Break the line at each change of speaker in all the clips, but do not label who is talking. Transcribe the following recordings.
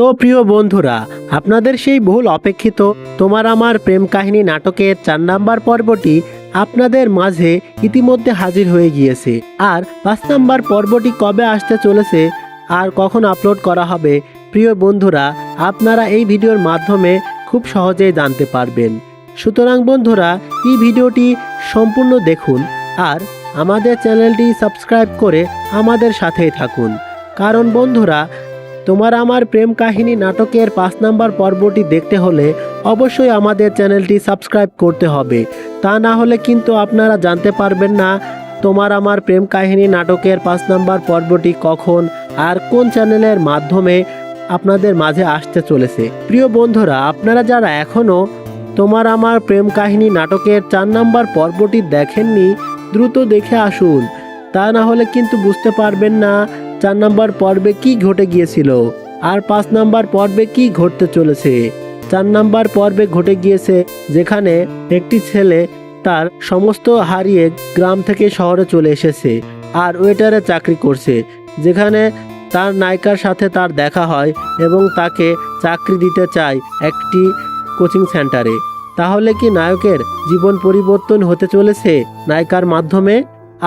তো প্রিয় বন্ধুরা, আপনাদের সেই বহুল অপেক্ষিত তোমার আমার প্রেম কাহিনী নাটকের 4 নাম্বার পর্বটি আপনাদের মাঝে ইতিমধ্যে হাজির হয়ে গিয়েছে। আর 5 নাম্বার পর্বটি কবে আসতে চলেছে আর কখন আপলোড করা হবে, প্রিয় বন্ধুরা আপনারা এই ভিডিওর মাধ্যমে খুব সহজেই জানতে পারবেন। সুতরাং বন্ধুরা, এই ভিডিওটি সম্পূর্ণ দেখুন আর আমাদের চ্যানেলটি সাবস্ক্রাইব করে আমাদের সাথেই থাকুন। কারণ বন্ধুরা, তোমার আমার প্রেম কাহিনী নাটকের 5 নাম্বার পর্বটি দেখতে হলে অবশ্যই আমাদের চ্যানেলটি সাবস্ক্রাইব করতে হবে। তা না হলে কিন্তু আপনারা জানতে পারবেন না তোমার আমার প্রেম কাহিনী নাটকের 5 নাম্বার পর্বটি কখন আর কোন চ্যানেলের মাধ্যমে আপনাদের মাঝে আসতে চলেছে। প্রিয় বন্ধুরা, আপনারা যারা এখনও তোমার আমার প্রেম কাহিনী নাটকের 4 নাম্বার পর্বটি দেখেননি, দ্রুত দেখে আসুন। তা না হলে কিন্তু বুঝতে পারবেন না 4 নাম্বার পর্বে কি ঘটে গিয়েছিল আর 5 নাম্বার পর্বে কি ঘটতে চলেছে। 4 নাম্বার পর্বে ঘটে গিয়েছে যেখানে একটি ছেলে তার সমস্ত হারিয়ে গ্রাম থেকে শহরে চলে এসেছে আর ওয়েটারে চাকরি করছে, যেখানে তার নায়িকার সাথে তার দেখা হয় এবং তাকে চাকরি দিতে চায় একটি কোচিং সেন্টারে। তাহলে কি নায়কের জীবন পরিবর্তন হতে চলেছে নায়িকার মাধ্যমে?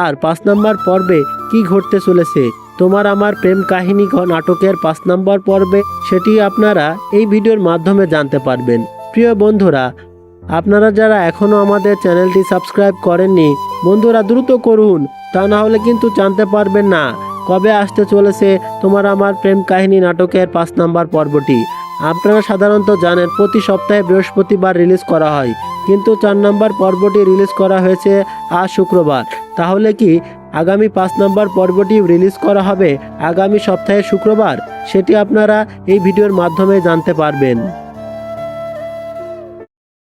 আর 5 নাম্বার পর্বে কি ঘটতে চলেছে তোমার আমার প্রেম কাহিনী নাটকের 5 নাম্বার পর্বে, সেটি আপনারা এই ভিডিওর মাধ্যমে জানতে পারবেন। প্রিয় বন্ধুরা, আপনারা যারা এখনও আমাদের চ্যানেলটি সাবস্ক্রাইব করেননি, বন্ধুরা দ্রুত করুন। তা না হলে কিন্তু জানতে পারবেন না কবে আসতে চলেছে তোমার আমার প্রেম কাহিনী নাটকের 5 নাম্বার পর্বটি। আপনারা সাধারণত জানেন প্রতি সপ্তাহে বৃহস্পতিবার রিলিজ করা হয়, কিন্তু 4 নাম্বার পর্বটি রিলিজ করা হয়েছে আজ শুক্রবার। তাহলে কি আগামী 5 নাম্বার পর্বটি রিলিজ করা হবে আগামী সপ্তাহে শুক্রবার? সেটি আপনারা এই ভিডিওর মাধ্যমে জানতে পারবেন।